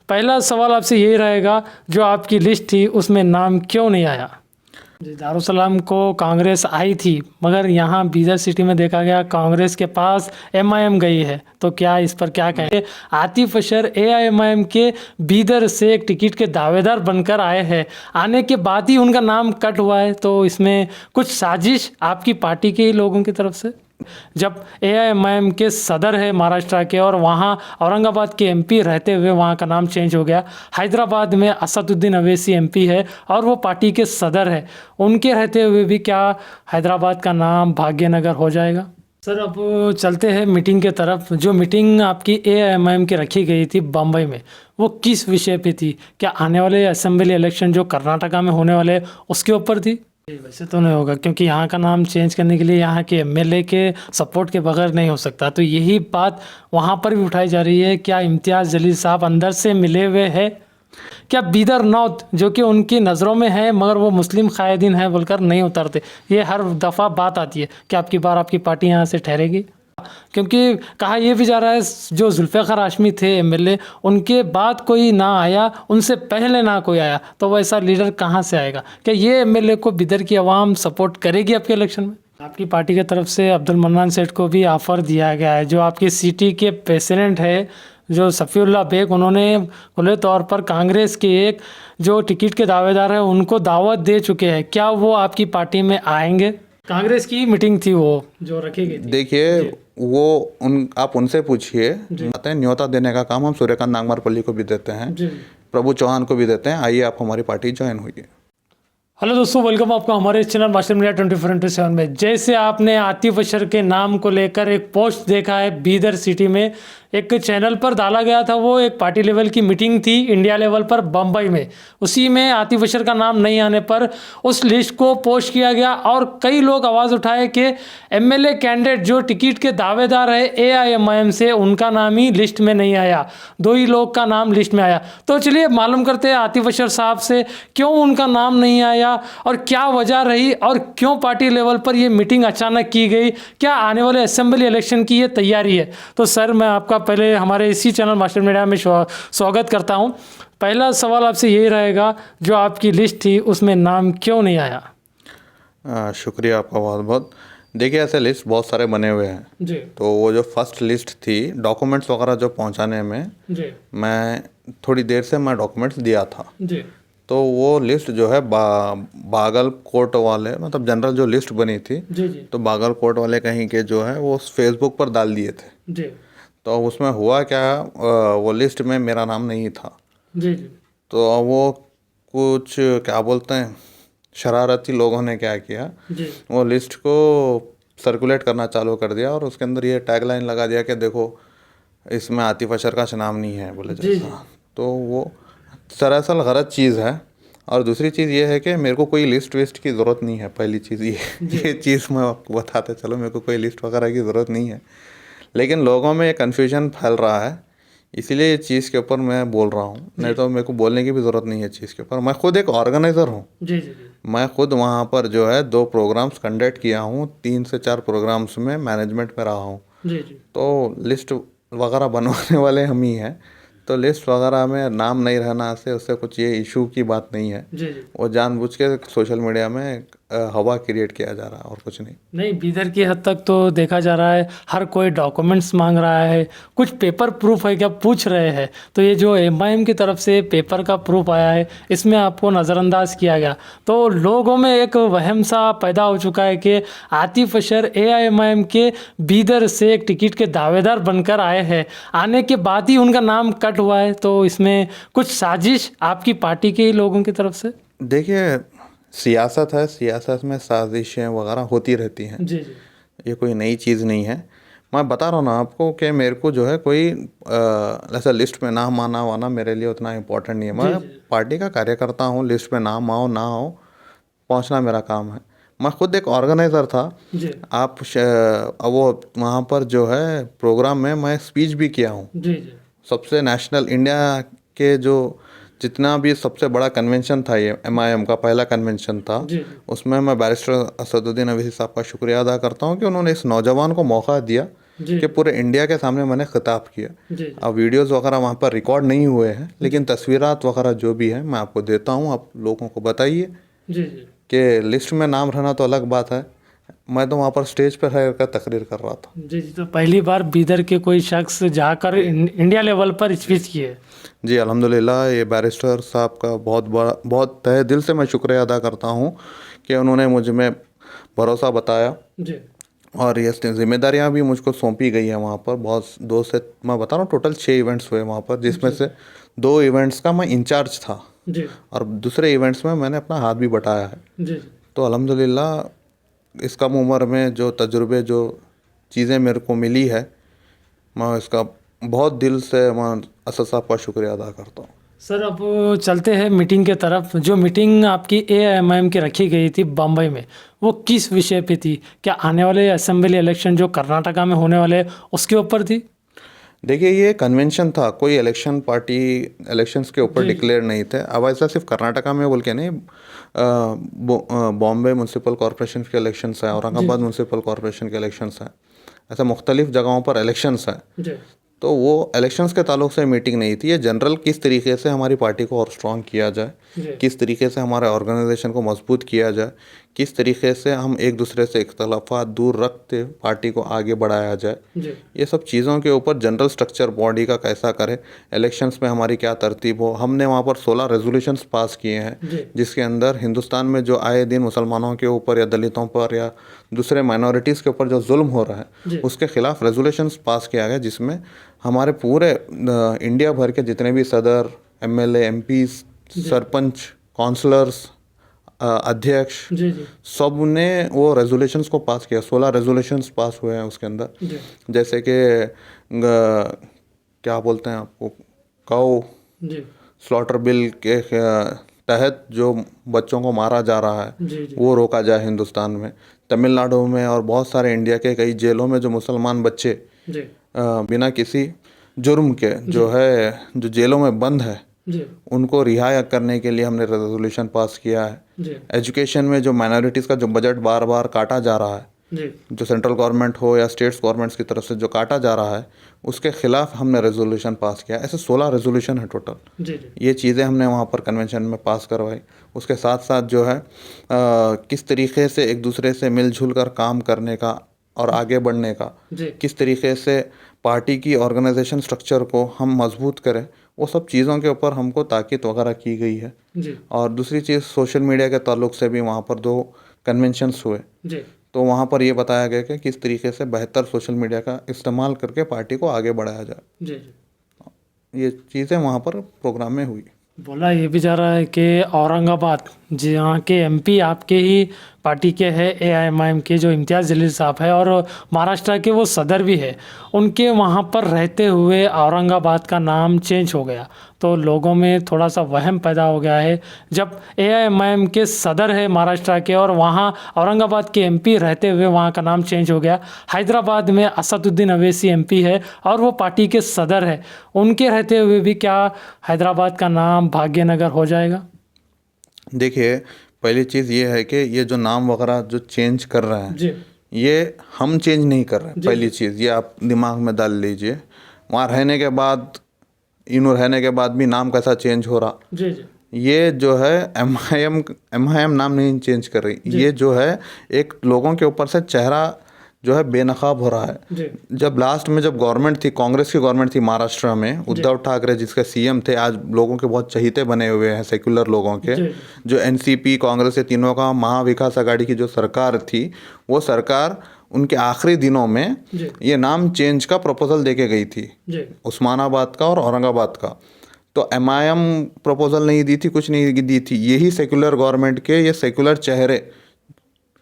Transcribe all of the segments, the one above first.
पहला सवाल आपसे यही रहेगा, जो आपकी लिस्ट थी उसमें नाम क्यों नहीं आया? जी, दारुसलाम को कांग्रेस आई थी, मगर यहाँ बीदर सिटी में देखा गया कांग्रेस के पास एमआईएम गई है, तो क्या इस पर क्या कहें? आतिफ अशर एआईएमआईएम के बीदर से एक टिकट के दावेदार बनकर आए हैं, आने के बाद ही उनका नाम कट हुआ है, तो इसमें कुछ साजिश आपकी पार्टी के ही लोगों की तरफ से? जब एआईएमआईएम के सदर है महाराष्ट्र के, और वहाँ औरंगाबाद के एमपी रहते हुए वहाँ का नाम चेंज हो गया, हैदराबाद में असदुद्दीन अवैसी एमपी है और वो पार्टी के सदर है, उनके रहते हुए भी क्या हैदराबाद का नाम भाग्यनगर हो जाएगा? सर, अब चलते हैं मीटिंग के तरफ। जो मीटिंग आपकी एआईएमआईएम की रखी गई थी बम्बई में, वो किस विषय पे थी? क्या आने वाले असेंबली इलेक्शन जो कर्नाटका में होने वाले उसके ऊपर थी? वैसे तो नहीं होगा, क्योंकि यहाँ का नाम चेंज करने के लिए यहाँ के एमएलए के सपोर्ट के बगैर नहीं हो सकता, तो यही बात वहाँ पर भी उठाई जा रही है। क्या इम्तियाज़ जलील साहब अंदर से मिले हुए हैं? क्या बीदर नॉर्थ, जो कि उनकी नज़रों में है मगर वो मुस्लिम कायदीन है बोलकर नहीं उतरते, ये हर दफ़ा बात आती है कि आपकी बार आपकी पार्टी यहाँ से ठहरेगी? क्योंकि कहा यह भी जा रहा है जो जुल्फ़िकार हाशमी थे एमएलए, उनके बाद कोई ना आया, उनसे पहले ना कोई आया, तो वैसा लीडर कहाँ से आएगा? क्या ये एमएलए को बिदर की आवाम सपोर्ट करेगी आपके इलेक्शन में? आपकी पार्टी की तरफ से अब्दुल मन्नान सेठ को भी ऑफ़र दिया गया है, जो आपकी सिटी के प्रेसिडेंट है जो सफ़ीउल्लाह बेग, उन्होंने खुले तौर पर कांग्रेस के एक जो टिकट के दावेदार है उनको दावत दे चुके हैं। क्या वो आपकी पार्टी में आएंगे? कांग्रेस की मीटिंग थी वो जो रखी गई थी। देखिए, वो आप उनसे पूछिए। आते हैं, न्योता देने का काम हम सूर्यकांत नागमारपल्ली को भी देते हैं, प्रभु चौहान को भी देते हैं। आइए आप हमारी पार्टी ज्वाइन होइए। हेलो दोस्तों, वेलकम आपका हमारे चैनल मास्टर मीडिया 24/7 में। जैसे आपने आतिफ अशर के नाम को लेकर एक पोस्ट देखा है, बीदर सिटी में एक चैनल पर डाला गया था, वो एक पार्टी लेवल की मीटिंग थी इंडिया लेवल पर बम्बई में, उसी में आतिफ अशर का नाम नहीं आने पर उस लिस्ट को पोस्ट किया गया और कई लोग आवाज़ उठाए कि एमएलए कैंडिडेट जो टिकट के दावेदार है एआईएमआईएम से, उनका नाम ही लिस्ट में नहीं आया, 2 ही लोग का नाम लिस्ट में आया। तो चलिए मालूम करते हैं आतिफ अशर साहब से, क्यों उनका नाम नहीं आया और क्या वजह रही और क्यों पार्टी लेवल पर ये मीटिंग अचानक की गई? क्या आने वाले असेंबली इलेक्शन की ये तैयारी है? तो सर, मैं आपका पहले हमारे इसी चैनल मास्टर मीडिया में स्वागत करता हूं। पहला सवाल आपसे यही रहेगा, जो आपकी लिस्ट थी उसमें नाम क्यों नहीं आया? शुक्रिया आपका बहुत बहुत। देखिए, ऐसे लिस्ट बहुत सारे बने हुए हैं जी। तो वो जो फर्स्ट लिस्ट थी, डॉक्यूमेंट्स वगैरह जो पहुंचाने में जी। मैं थोड़ी देर से मैं डॉक्यूमेंट्स दिया था। जी। तो वो लिस्ट जो है बागलकोट वाले, मतलब जनरल जो लिस्ट बनी थी, जी। जी। तो बागलकोट वाले कहीं के जो है वो फेसबुक पर डाल दिए थे। जी। तो उसमें हुआ क्या, वो लिस्ट में मेरा नाम नहीं था। जी। जी। तो वो कुछ क्या बोलते हैं, शरारती लोगों ने क्या किया, जी। वो लिस्ट को सर्कुलेट करना चालू कर दिया और उसके अंदर ये टैगलाइन लगा दिया कि देखो इसमें आतिफ अशर का नाम नहीं है बोले जैसा। तो वो दरअसल गलत चीज़ है। और दूसरी चीज़ ये है कि मेरे को कोई लिस्ट विस्ट की ज़रूरत नहीं है। पहली चीज़ ये चीज़ मैं आपको बताते चलो, मेरे को कोई लिस्ट वगैरह की ज़रूरत नहीं है, लेकिन लोगों में एक कन्फ्यूजन फैल रहा है, इसीलिए ये चीज़ के ऊपर मैं बोल रहा हूँ। नहीं तो मेरे को बोलने की भी ज़रूरत नहीं है चीज़ के ऊपर। मैं खुद एक ऑर्गेनाइज़र हूँ। जी। जी। मैं खुद वहाँ पर जो है 2 प्रोग्राम्स कंडक्ट किया हूँ, 3 से 4 प्रोग्राम्स में मैनेजमेंट में रहा हूँ। जी। तो लिस्ट वगैरह बनवाने वाले हम ही हैं। तो लिस्ट वगैरह में नाम नहीं रहना से उससे कुछ ये इशू की बात नहीं है। जी। वो जानबूझ के सोशल मीडिया में हवा क्रिएट किया जा रहा है और कुछ नहीं। बीदर की हद तक तो देखा जा रहा है हर कोई डॉक्यूमेंट्स मांग रहा है, कुछ पेपर प्रूफ है क्या पूछ रहे हैं, तो ये जो एमआईएम की तरफ से पेपर का प्रूफ आया है इसमें आपको नज़रअंदाज किया गया, तो लोगों में एक वहम सा पैदा हो चुका है कि आतिफ अशर एआईएमआईएम के बीदर से एक टिकट के दावेदार बनकर आए हैं, आने के बाद ही उनका नाम कट हुआ है, तो इसमें कुछ साजिश आपकी पार्टी के ही लोगों की तरफ से? देखिए, सियासत है, सियासत में साजिशें वगैरह होती रहती हैं। जी। जी। ये कोई नई चीज़ नहीं है। मैं बता रहा हूँ ना आपको कि मेरे को जो है कोई ऐसा लिस्ट में नाम आना वाना मेरे लिए उतना इम्पोर्टेंट नहीं है। मैं पार्टी का कार्यकर्ता हूँ, लिस्ट में नाम आओ ना हो, पहुँचना मेरा काम है। मैं खुद एक ऑर्गेनाइज़र था। आप वो वहाँ पर जो है प्रोग्राम में मैं स्पीच भी किया हूँ। सबसे नेशनल इंडिया के जो जितना भी सबसे बड़ा कन्वेंशन था, ये एमआईएम का पहला कन्वेंशन था, उसमें मैं बैरिस्टर असदुद्दीन अवैसी साहब का शुक्रिया अदा करता हूँ कि उन्होंने इस नौजवान को मौका दिया जी। कि पूरे इंडिया के सामने मैंने खिताब किया। जी अब वीडियोस वगैरह वहाँ पर रिकॉर्ड नहीं हुए हैं, लेकिन तस्वीरात वगैरह जो भी है मैं आपको देता हूँ, आप लोगों को बताइए जी जी कि लिस्ट में नाम रहना तो अलग बात है, मैं तो वहाँ पर स्टेज पर रहकर तकरीर कर रहा था। जी जी। तो पहली बार बीदर के कोई शख्स जाकर इंडिया लेवल पर स्पीच किए। जी अल्हम्दुलिल्लाह, ये बैरिस्टर साहब का बहुत तहे दिल से मैं शुक्रिया अदा करता हूँ कि उन्होंने मुझ में भरोसा बताया जी और ये जिम्मेदारियां भी मुझको सौंपी गई हैं। वहाँ पर बहुत दो से मैं बता रहा हूँ टोटल 6 इवेंट्स हुए वहाँ पर, जिसमें से 2 इवेंट्स का मैं इंचार्ज था जी और दूसरे इवेंट्स में मैंने अपना हाथ भी बटाया है। जी तो अल्हम्दुलिल्लाह इस कम उम्र में जो तजुर्बे, जो चीज़ें मेरे को मिली है, मैं इसका बहुत दिल से मैं असद साहब का शुक्रिया अदा करता हूँ। सर, अब चलते हैं मीटिंग के तरफ। जो मीटिंग आपकी AIMIM की रखी गई थी बम्बई में, वो किस विषय पे थी? क्या आने वाले असेंबली इलेक्शन जो कर्नाटका में होने वाले उसके ऊपर थी? देखिए, ये कन्वेंशन था, कोई इलेक्शन पार्टी इलेक्शंस के ऊपर डिक्लेयर नहीं थे। अब ऐसा सिर्फ कर्नाटका में बोल के नहीं, बॉम्बे म्यूनसिपल कॉरपोरेशन के इलेक्शंस हैं, औरंगाबाद म्यूनसिपल कॉरपोरेशन के इलेक्शंस हैं, ऐसा मुख्तलिफ जगहों पर इलेक्शंस हैं। जी तो वो इलेक्शंस के ताल्लुक से मीटिंग नहीं थी, ये जनरल किस तरीके से हमारी पार्टी को और स्ट्रॉन्ग किया जाए, जी किस तरीके से हमारे ऑर्गेनाइजेशन को मजबूत किया जाए, किस तरीके से हम एक दूसरे से इख्तलाफात दूर रखते पार्टी को आगे बढ़ाया जाए, जी ये सब चीज़ों के ऊपर जनरल स्ट्रक्चर बॉडी का कैसा करे, इलेक्शंस में हमारी क्या तरतीब हो। हमने वहाँ पर 16 रेजोल्यूशंस पास किए हैं, जी जिसके अंदर हिंदुस्तान में जो आए दिन मुसलमानों के ऊपर या दलितों पर या दूसरे माइनॉरिटीज़ के ऊपर जो जुल्म हो रहा जी। है, उसके खिलाफ रेजोल्यूशंस पास किया गया, जिसमें हमारे पूरे इंडिया भर के जितने भी सदर, MLA, MPs, सरपंच, काउंसलर्स, अध्यक्ष, जी जी सब ने वो रेजोल्यूशंस को पास किया। 16 रेजोल्यूशंस पास हुए हैं उसके अंदर, जी जैसे कि क्या बोलते हैं आपको, काऊ जी स्लॉटर बिल के तहत जो बच्चों को मारा जा रहा है जी जी वो रोका जाए हिंदुस्तान में। तमिलनाडु में और बहुत सारे इंडिया के कई जेलों में जो मुसलमान बच्चे जी बिना किसी जुर्म के जो जेलों में बंद है, जी उनको रिहा करने के लिए हमने रेजोल्यूशन पास किया है। जी एजुकेशन में जो माइनॉरिटीज़ का जो बजट बार बार काटा जा रहा है, जी जो सेंट्रल गवर्नमेंट हो या स्टेट्स गवर्नमेंट्स की तरफ से जो काटा जा रहा है, उसके खिलाफ हमने रेजोल्यूशन पास किया। ऐसे 16 रेजोल्यूशन है टोटल। जी जी ये चीज़ें हमने वहाँ पर कन्वेंशन में पास करवाई। उसके साथ साथ जो है किस तरीके से एक दूसरे से मिलजुल कर काम करने का और आगे बढ़ने का, जी किस तरीके से पार्टी की ऑर्गेनाइजेशन स्ट्रक्चर को हम मजबूत करें, वो सब चीज़ों के ऊपर हमको ताकीद वगैरह की गई है। जी और दूसरी चीज़, सोशल मीडिया के ताल्लुक से भी वहाँ पर 2 कन्वेंशंस हुए, जी तो वहाँ पर ये बताया गया कि किस तरीके से बेहतर सोशल मीडिया का इस्तेमाल करके पार्टी को आगे बढ़ाया जाए। जी जी। ये चीज़ें वहाँ पर प्रोग्राम में हुई। बोला ये भी जा रहा है कि औरंगाबाद, जहाँ के MP आपके ही पार्टी के हैं, AIMIM के जो इम्तियाज़ जलील साहब है, और महाराष्ट्र के वो सदर भी है, उनके वहाँ पर रहते हुए औरंगाबाद का नाम चेंज हो गया। तो लोगों में थोड़ा सा वहम पैदा हो गया है, जब AIMIM के सदर है महाराष्ट्र के और वहाँ औरंगाबाद के MP रहते हुए वहाँ का नाम चेंज हो गया। हैदराबाद में असदुद्दीन अवैसी MP है और वो पार्टी के सदर है, उनके रहते हुए भी क्या हैदराबाद का नाम भाग्यनगर हो जाएगा? देखिए, पहली चीज़ ये है कि ये जो नाम वगैरह जो चेंज कर रहे हैं, जी ये हम चेंज नहीं कर रहे हैं। जी, पहली चीज़ ये आप दिमाग में डाल लीजिए। वहाँ रहने के बाद, इनू रहने के बाद भी नाम कैसा चेंज हो रहा, जी जी ये जो है MIM नाम नहीं चेंज कर रही, ये जो है एक लोगों के ऊपर से चेहरा जो है बेनकाब हो रहा है। जी जब लास्ट में जब गवर्नमेंट थी, कांग्रेस की गवर्नमेंट थी महाराष्ट्र में, उद्धव ठाकरे जिसके CM थे, आज लोगों के बहुत चहीते बने हुए हैं, सेक्युलर लोगों के। जी जो NCP कांग्रेस, ये तीनों का महाविकास आघाड़ी की जो सरकार थी, वो सरकार उनके आखिरी दिनों में जी ये नाम चेंज का प्रपोजल देके गई थी, जी उस्मानाबाद का और औरंगाबाद का। तो MIM प्रपोजल नहीं दी थी, कुछ नहीं दी थी, यही सेक्युलर गवर्नमेंट के ये सेक्युलर चेहरे,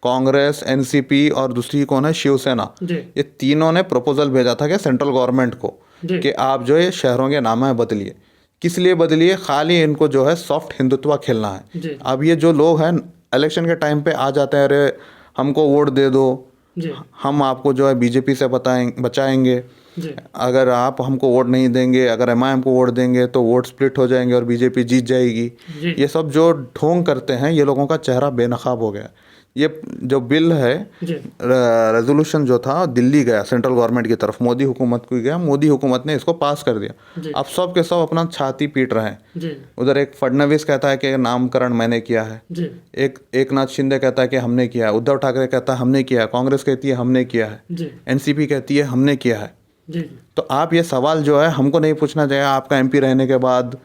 कांग्रेस, NCP और दूसरी कौन है, शिवसेना, जी ये तीनों ने प्रपोजल भेजा था कि सेंट्रल गवर्नमेंट को जी कि आप जो ये शहरों के नाम है बदलिए। किस लिए बदलिए? खाली इनको जो है सॉफ्ट हिंदुत्व खेलना है। जी अब ये जो लोग हैं इलेक्शन के टाइम पे आ जाते हैं, अरे हमको वोट दे दो, जी हम आपको जो है BJP से बचाएंगे, जी अगर आप हमको वोट नहीं देंगे, अगर MIM को वोट देंगे तो वोट स्प्लिट हो जाएंगे और BJP जीत जाएगी। जी ये सब जो ढोंग करते हैं, ये लोगों का चेहरा बेनकाब हो गया। ये जो बिल है, जी रेजोल्यूशन जो था दिल्ली गया सेंट्रल गवर्नमेंट की तरफ, मोदी हुकूमत को गया, मोदी हुकूमत ने इसको पास कर दिया। अब सब के सब अपना छाती पीट रहे हैं। जी उधर एक फडणवीस कहता है कि नामकरण मैंने किया है, जी एक नाथ शिंदे कहता है कि हमने किया है, उद्धव ठाकरे कहता है हमने किया है, कांग्रेस कहती है हमने किया है, जी एनसीपी कहती है हमने किया है। जी तो आप ये सवाल जो है हमको नहीं पूछना चाहिए, आपका एमपी रहने के बाद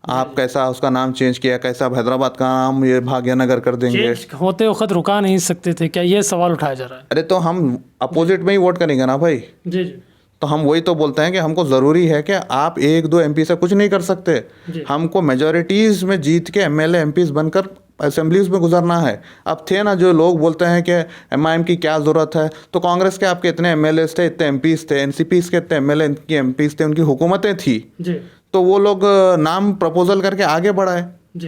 आप कैसा उसका नाम चेंज किया, कैसा आप हैदराबाद का नाम ये भाग्यनगर कर देंगे। चेंज होते वक्त रुका नहीं सकते थे क्या, ये सवाल उठाया जा रहा है? अरे तो हम अपोजिट में ही वोट करेंगे ना भाई। जी जी तो हम वही तो बोलते हैं कि हमको ज़रूरी है कि आप एक दो एमपी से कुछ नहीं कर सकते, हमको मेजॉरिटीज़ में जीत के एमएलए एमपीज बनकर असेंबलीज में गुजरना है। अब थे ना जो लोग बोलते हैं कि एमआईएम की क्या ज़रूरत है, तो कांग्रेस के आपके इतने एमएलए थे, इतने एमपीज थे, एनसीपीज के इतने एमएलए इनकी एमपीज थे, उनकी हुकूमतें थी, जी तो वो लोग नाम प्रपोजल करके आगे बढ़ाए। जी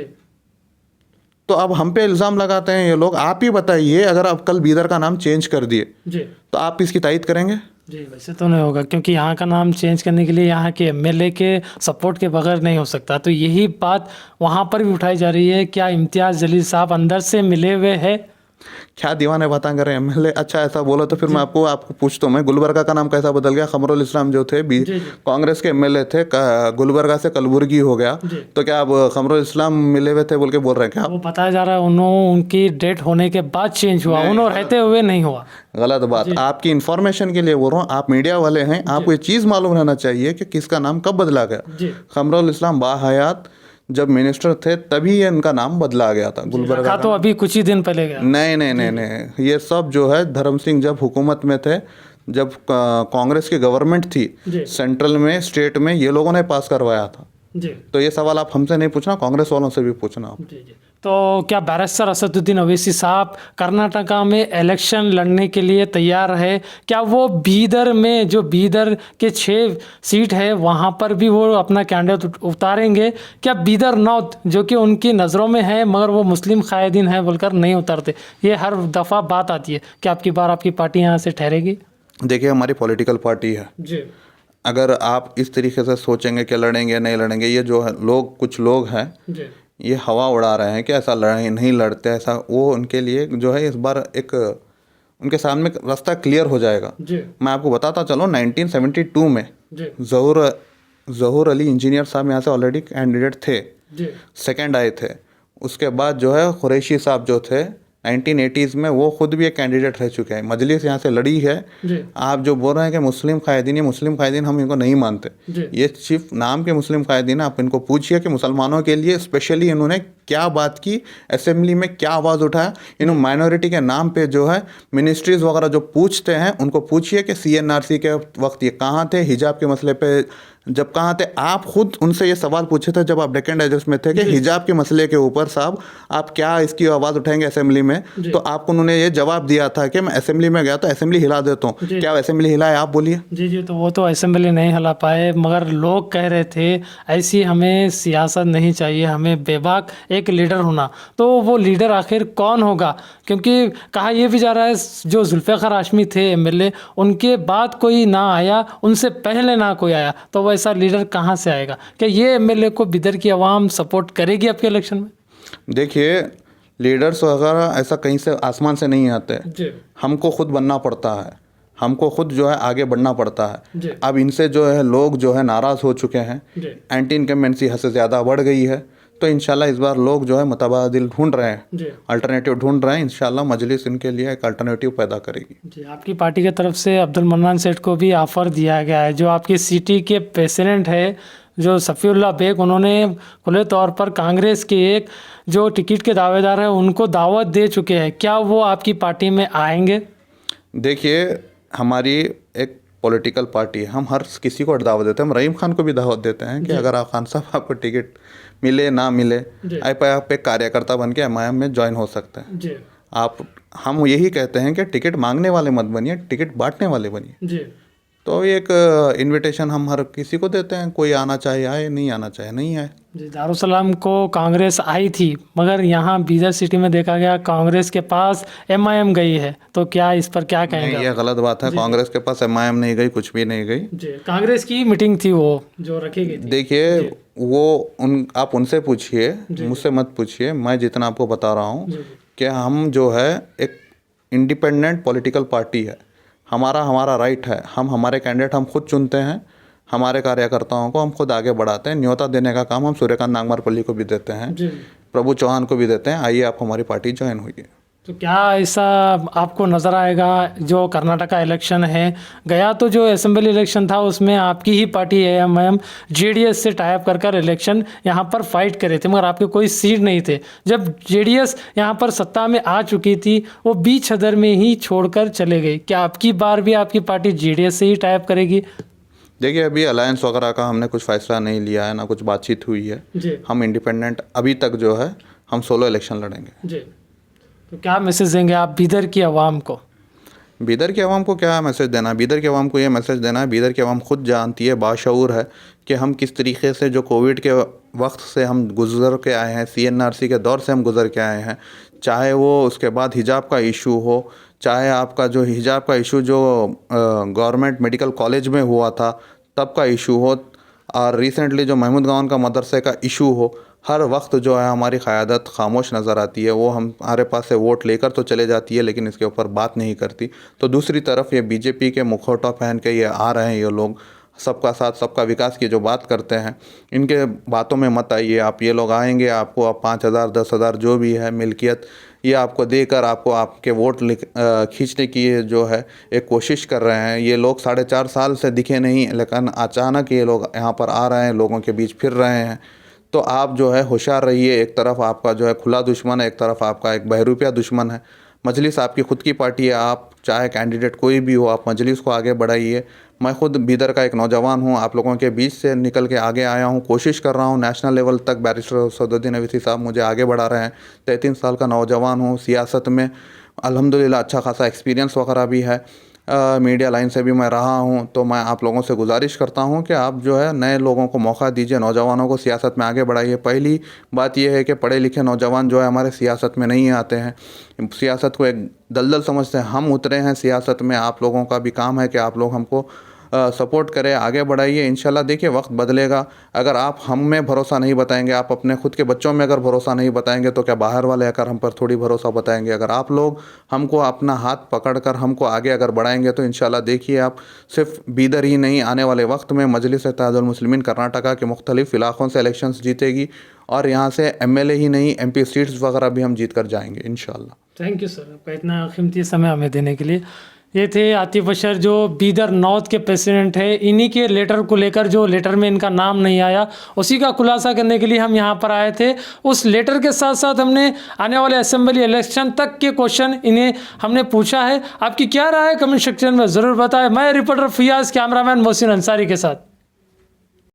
तो अब हम पे इल्ज़ाम लगाते हैं ये लोग। आप ही बताइए, अगर आप कल बीदर का नाम चेंज कर दिए जी तो आप इसकी तायद करेंगे? जी वैसे तो नहीं होगा, क्योंकि यहाँ का नाम चेंज करने के लिए यहाँ के एमएलए के सपोर्ट के बगैर नहीं हो सकता। तो यही बात वहाँ पर भी उठाई जा रही है, क्या इम्तियाज़ जलील साहब अंदर से मिले हुए हैं? क्या दीवाने बातें कर रहे हैं एमएलए। अच्छा ऐसा बोलो तो फिर मैं आपको पूछता हूँ, मैं गुलबर्गा का नाम कैसा बदल गया? खमरुल इस्लाम जो थे कांग्रेस के एमएलए थे, गुलबर्गा से कलबुर्गी हो गया, तो क्या अब खमरुल इस्लाम मिले हुए थे बोल के बोल रहे हैं क्या? वो बताया जा रहा है उनकी डेट होने के बाद चेंज हुआ, उन्होंने रहते हुए नहीं हुआ। गलत बात। आपकी इंफॉर्मेशन के लिए बोल रहा हूँ, आप मीडिया वाले हैं, आपको ये चीज़ मालूम रहना चाहिए कि किसका नाम कब बदला गया। खमरुल इस्लाम बाहयात जब मिनिस्टर थे तभी ये इनका नाम बदला गया था। गुलबर्गा तो अभी कुछ ही दिन पहले गया। नहीं नहीं नहीं नहीं, ये सब जो है धर्म सिंह जब हुकूमत में थे, जब कांग्रेस की गवर्नमेंट थी सेंट्रल में, स्टेट में, ये लोगों ने पास करवाया था। जी तो ये सवाल आप हमसे नहीं पूछना, कांग्रेस वालों से भी पूछना। जी जी तो क्या बैरिस्टर असदुद्दीन ओवैसी साहब कर्नाटका में इलेक्शन लड़ने के लिए तैयार है? क्या वो बीदर में, जो बीदर के 6 सीट है वहाँ पर भी वो अपना कैंडिडेट उतारेंगे? क्या बीदर नॉर्थ जो कि उनकी नज़रों में है मगर वो मुस्लिम कायदीन है बोलकर नहीं उतारते? ये हर दफ़ा बात आती है कि आपकी बार आपकी पार्टी यहाँ से ठहरेगी? देखिए हमारी पॉलिटिकल पार्टी है जी, अगर आप इस तरीके से सोचेंगे कि लड़ेंगे नहीं लड़ेंगे, ये जो है लोग, कुछ लोग हैं जी, ये हवा उड़ा रहे हैं कि ऐसा लड़े नहीं लड़ते, ऐसा वो उनके लिए जो है इस बार एक उनके सामने रास्ता क्लियर हो जाएगा। जी, मैं आपको बताता चलो 1972 में जी, ज़हूर अली इंजीनियर साहब यहाँ से ऑलरेडी कैंडिडेट थे, जी, सेकंड आए थे। उसके बाद जो है कुरैशी साहब जो थे 1980s में, वो खुद भी एक कैंडिडेट रह चुके हैं, मजलिस यहाँ से लड़ी है। जी, आप जो बोल रहे हैं कि मुस्लिम कायदीन, ये मुस्लिम कायदीन हम इनको नहीं मानते, जी, ये सिर्फ नाम के मुस्लिम कायदीन। आप इनको पूछिए कि मुसलमानों के लिए स्पेशली इन्होंने क्या बात की, असेंबली में क्या आवाज़ उठाया। इन्होंने माइनॉरिटी के नाम पे जो है मिनिस्ट्रीज़ वगैरह जो पूछते हैं उनको पूछिए कि CNRC के वक्त ये कहाँ थे, हिजाब के मसले पे जब कहाँ थे। आप खुद उनसे ये सवाल पूछे थे जब आप डेक्कन डाइजेस्ट में थे कि हिजाब के मसले के ऊपर साहब आप क्या इसकी आवाज़ उठाएंगे असेंबली में, तो आपको उन्होंने ये जवाब दिया था कि मैं असेंबली में गया तो असेंबली हिला देता हूँ। क्या असेंबली हिलाए? आप बोलिए। जी जी तो वो तो असेंबली नहीं हिला पाए, मगर लोग कह रहे थे ऐसी हमें सियासत नहीं चाहिए, हमें बेबाक एक लीडर होना। तो वो लीडर आखिर कौन होगा? क्योंकि कहा यह भी जा रहा है जो जुल्फ़िकार हाशमी थे MLA, उनके बाद कोई ना आया, उनसे पहले ना कोई आया, तो वो ऐसा लीडर कहाँ से आएगा? क्या ये MLA को बिदर की आवाम सपोर्ट करेगी आपके इलेक्शन में? देखिए लीडर्स वगैरह ऐसा कहीं से आसमान से नहीं आते, हमको खुद बनना पड़ता है, हमको खुद जो है आगे बढ़ना पड़ता है। अब इनसे जो है लोग जो है नाराज़ हो चुके हैं, एंटी इनकम्बेंसी हद से ज़्यादा बढ़ गई है, तो इंशाल्लाह इस बार लोग जो है मुतबादिल ढूंढ रहे हैं, अल्टरनेटिव ढूंढ रहे हैं। इंशाल्लाह मजलिस इनके लिए एक अल्टरनेटिव पैदा करेगी। जी, आपकी पार्टी की तरफ से अब्दुल मन्नान सेठ को भी ऑफ़र दिया गया है, जो आपकी सिटी के प्रेसिडेंट है जो सफ़ीउल्लाह बेग, उन्होंने खुले तौर पर कांग्रेस के एक जो टिकट के दावेदार हैं उनको दावत दे चुके हैं। क्या वो आपकी पार्टी में आएंगे? देखिए हमारी एक पॉलिटिकल पार्टी है, हम हर किसी को दावत देते हैं। हम रहीम खान को भी दावत देते हैं कि अगर आप खान साहब आपको टिकट मिले ना मिले, आप एक कार्यकर्ता बन के MIM में ज्वाइन हो सकते हैं। हम यही कहते हैं कि टिकट मांगने वाले मत बनिए, टिकट बांटने वाले बनिए। तो एक इनविटेशन हम हर किसी को देते हैं, कोई आना चाहे आए, नहीं आना चाहे नहीं आए। जी, दारुसलाम को कांग्रेस आई थी, मगर यहाँ बीदर सिटी में देखा गया कांग्रेस के पास MIM गई है, तो क्या इस पर क्या कहेंगे? ये गलत बात है, कांग्रेस के पास MIM नहीं गई, कुछ भी नहीं गई। जी, कांग्रेस की मीटिंग थी वो जो रखी गई थी। देखिए वो आप उनसे पूछिए, मुझसे मत पूछिए। मैं जितना आपको बता रहा हूँ कि हम जो है एक इंडिपेंडेंट पॉलिटिकल पार्टी है, हमारा राइट है, हम हमारे कैंडिडेट हम खुद चुनते हैं, हमारे कार्यकर्ताओं को हम खुद आगे बढ़ाते हैं। न्योता देने का काम हम सूर्यकांत नागमारपल्ली को भी देते हैं, प्रभु चौहान को भी देते हैं, आइए आप हमारी पार्टी ज्वाइन होइए। तो क्या ऐसा आपको नज़र आएगा, जो कर्नाटका इलेक्शन है, गया तो जो असेंबली इलेक्शन था उसमें आपकी ही पार्टी AMIM JDS से टाइप कर कर इलेक्शन यहाँ पर फाइट करे थे, मगर आपके कोई सीट नहीं थे। जब JDS यहाँ पर सत्ता में आ चुकी थी, वो बीच सदर में ही छोड़कर चले गए। क्या आपकी बार भी आपकी पार्टी JDS से ही टाइप करेगी? देखिए, अभी अलायंस वगैरह का हमने कुछ फैसला नहीं लिया है, ना कुछ बातचीत हुई है जी। हम इंडिपेंडेंट अभी तक जो है हम सोलो इलेक्शन लड़ेंगे जी। तो क्या मैसेज देंगे आप बीदर की आवाम को? बीदर की आवाम को क्या मैसेज देना है? बीदर की आवाम को ये मैसेज देना है, बीदर की आवाम खुद जानती है, बाशऊर है कि हम किस तरीके से जो कोविड के वक्त से हम गुजर के आए हैं, CNRC के दौर से हम गुजर के आए हैं, चाहे वो उसके बाद हिजाब का इशू हो, चाहे आपका जो हिजाब का इशू जो गवर्नमेंट मेडिकल कॉलेज में हुआ था तब का इशू हो, और रिसेंटली जो महमूद गाँव का मदरसे का इशू हो, हर वक्त जो है हमारी क़यादत खामोश नज़र आती है। वो हमारे पास से वोट लेकर तो चले जाती है लेकिन इसके ऊपर बात नहीं करती। तो दूसरी तरफ ये BJP के मुखौटा पहन के ये आ रहे हैं, ये लोग सबका साथ सबका विकास की जो बात करते हैं, इनके बातों में मत आइए आप। ये लोग आएंगे, आपको आप 5,000 10,000 जो भी है मिल्कियत ये आपको देकर आपको आपके वोट खींचने की जो है एक कोशिश कर रहे हैं। ये लोग 4.5 साल से दिखे नहीं, लेकिन अचानक ये लोग यहाँ पर आ रहे हैं, लोगों के बीच फिर रहे हैं। तो आप जो है होशियार रहिए। एक तरफ आपका जो है खुला दुश्मन है, एक तरफ आपका एक बहरूपिया दुश्मन है। मजलिस आपकी खुद की पार्टी है, आप चाहे कैंडिडेट कोई भी हो, आप मजलिस को आगे बढ़ाइए। मैं खुद बीदर का एक नौजवान हूँ, आप लोगों के बीच से निकल के आगे आया हूँ, कोशिश कर रहा हूँ नेशनल लेवल तक। बैरिस्टर सदुद्दीन अवैसी साहब मुझे आगे बढ़ा रहे हैं। 33 साल का नौजवान हूँ, सियासत में अल्हम्दुलिल्लाह अच्छा खासा एक्सपीरियंस वगैरह भी है, मीडिया लाइन से भी मैं रहा हूं। तो मैं आप लोगों से गुजारिश करता हूं कि आप जो है नए लोगों को मौका दीजिए, नौजवानों को सियासत में आगे बढ़ाइए। पहली बात यह है कि पढ़े लिखे नौजवान जो है हमारे सियासत में नहीं आते हैं, सियासत को एक दलदल समझते हैं। हम उतरे हैं सियासत में, आप लोगों का भी काम है कि आप लोग हमको सपोर्ट करें, आगे बढ़ाइए। इंशाल्लाह देखिए वक्त बदलेगा। अगर आप हम में भरोसा नहीं बताएंगे, आप अपने खुद के बच्चों में अगर भरोसा नहीं बताएंगे तो क्या बाहर वाले आकर हम पर थोड़ी भरोसा बताएंगे। अगर आप लोग हमको अपना हाथ पकड़कर हमको आगे अगर बढ़ाएंगे तो इंशाल्लाह देखिए आप सिर्फ बीदर ही नहीं, आने वाले वक्त में मजलिस इत्तेहादुल मुस्लिमीन कर्नाटका के मुख्तलिफ इलाक़ों से इलेक्शंस जीतेगी और यहाँ से MLA ही नहीं MP सीट्स वगैरह भी हम जीत कर जाएंगे इंशाल्लाह। थैंक यू सर, आपका इतना कीमती समय हमें देने के लिए। ये थे आतिफ अशर जो बीदर नॉर्थ के प्रेसिडेंट है। इन्हीं के लेटर को लेकर, जो लेटर में इनका नाम नहीं आया, उसी का खुलासा करने के लिए हम यहाँ पर आए थे। उस लेटर के साथ साथ हमने आने वाले असेंबली इलेक्शन तक के क्वेश्चन इन्हें हमने पूछा है। आपकी क्या राय है कमेंट सेक्शन में ज़रूर बताएं। मैं रिपोर्टर फियाज़, कैमरामैन मोहसिन अंसारी के साथ।